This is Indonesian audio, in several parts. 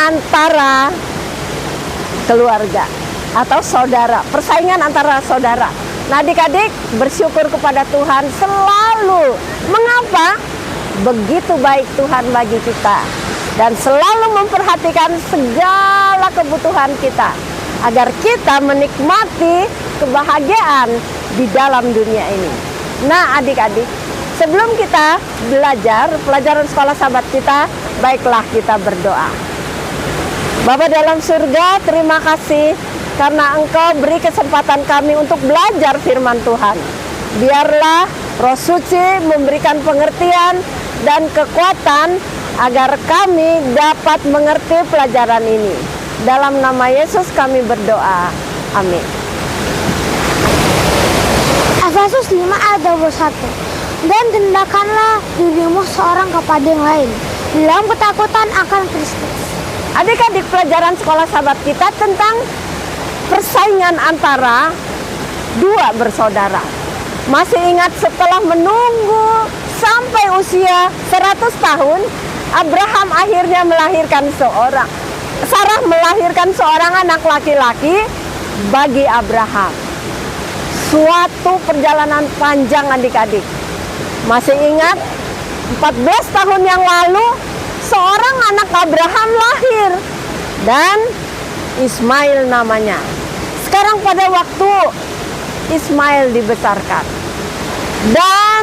antara keluarga atau saudara, persaingan antara saudara. Nah, adik-adik bersyukur kepada Tuhan selalu. Mengapa? Begitu baik Tuhan bagi kita dan selalu memperhatikan segala kebutuhan kita agar kita menikmati kebahagiaan di dalam dunia ini. Nah, adik-adik, sebelum kita belajar pelajaran sekolah sahabat kita, baiklah kita berdoa. Bapa dalam surga, terima kasih karena Engkau beri kesempatan kami untuk belajar firman Tuhan. Biarlah Roh Suci memberikan pengertian dan kekuatan agar kami dapat mengerti pelajaran ini. Dalam nama Yesus kami berdoa. Amin. Efesus 5 ayat 21. Dan tindakanlah dirimu seorang kepada yang lain dalam ketakutan akan Kristus. Adik-adik, pelajaran sekolah sahabat kita tentang persaingan antara dua bersaudara. Masih ingat setelah menunggu sampai usia 100 tahun, Abraham akhirnya melahirkan Sarah melahirkan seorang anak laki-laki bagi Abraham. Suatu perjalanan panjang, adik-adik. Masih ingat 14 tahun yang lalu seorang anak Abraham lahir dan Ismail namanya. Sekarang pada waktu Ismail dibesarkan dan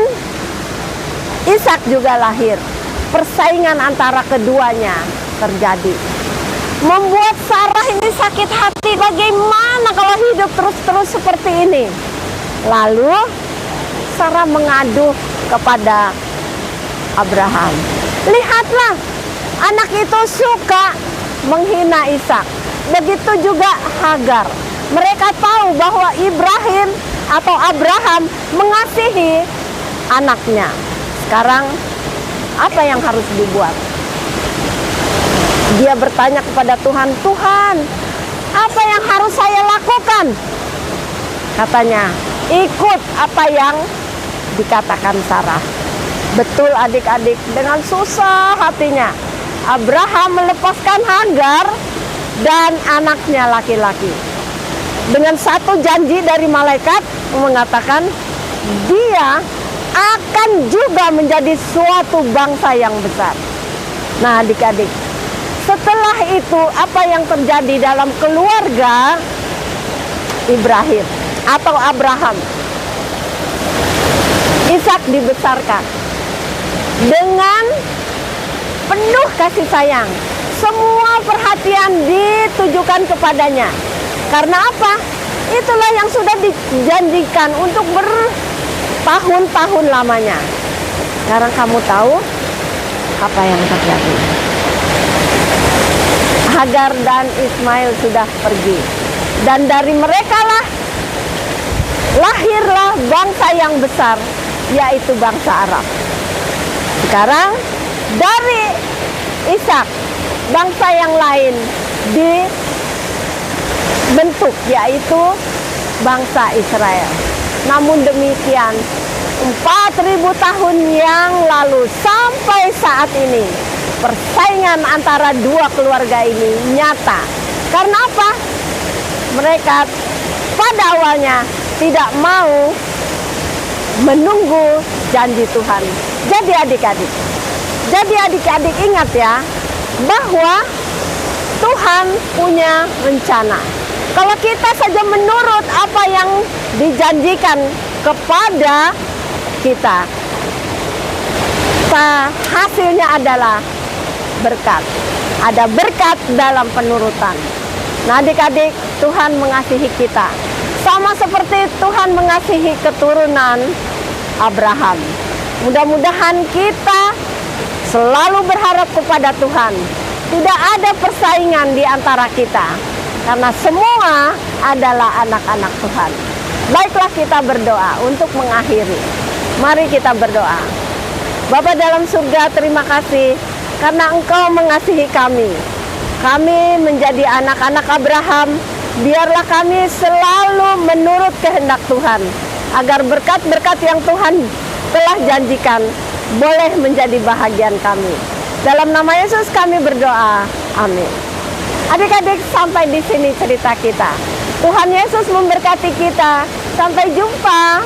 Ishak juga lahir, persaingan antara keduanya terjadi. Membuat Sarah ini sakit hati, bagaimana kalau hidup terus-terus seperti ini. Lalu Sarah mengadu kepada Abraham. Lihatlah, anak itu suka menghina Ishak. Begitu juga Hagar. Mereka tahu bahwa Ibrahim atau Abraham mengasihi anaknya. Sekarang apa yang harus dibuat? Dia bertanya kepada Tuhan, Tuhan, apa yang harus saya lakukan? Katanya, ikut apa yang dikatakan Sarah. Betul adik-adik, dengan susah hatinya Abraham melepaskan Hagar dan anaknya laki-laki. Dengan satu janji dari malaikat mengatakan dia akan juga menjadi suatu bangsa yang besar. Nah, adik-adik, setelah itu apa yang terjadi dalam keluarga Ibrahim atau Abraham? Ishak dibesarkan dengan penuh kasih sayang. Semua perhatian ditujukan kepadanya. Karena apa? Itulah yang sudah dijanjikan untuk bertahun-tahun lamanya. Sekarang kamu tahu apa yang terjadi? Hagar dan Ismail sudah pergi. Dan dari mereka lah lahirlah bangsa yang besar, yaitu bangsa Arab. Sekarang dari Ishak, bangsa yang lain dibentuk, yaitu bangsa Israel. Namun demikian, 4.000 tahun yang lalu sampai saat ini, persaingan antara dua keluarga ini nyata. Karena apa? Mereka pada awalnya tidak mau menunggu janji Tuhan. Jadi adik-adik ingat ya, bahwa Tuhan punya rencana. Kalau kita saja menurut apa yang dijanjikan kepada kita, hasilnya adalah berkat. Ada berkat dalam penurutan. Nah, adik-adik, Tuhan mengasihi kita. Sama seperti Tuhan mengasihi keturunan Abraham. Mudah-mudahan kita selalu berharap kepada Tuhan. Tidak ada persaingan di antara kita, karena semua adalah anak-anak Tuhan. Baiklah kita berdoa untuk mengakhiri. Mari kita berdoa. Bapa dalam surga, terima kasih karena Engkau mengasihi kami. Kami menjadi anak-anak Abraham. Biarlah kami selalu menurut kehendak Tuhan, agar berkat-berkat yang Tuhan telah janjikan boleh menjadi bahagian kami. Dalam nama Yesus kami berdoa. Amin. Adik-adik, sampai di sini cerita kita. Tuhan Yesus memberkati kita. Sampai jumpa.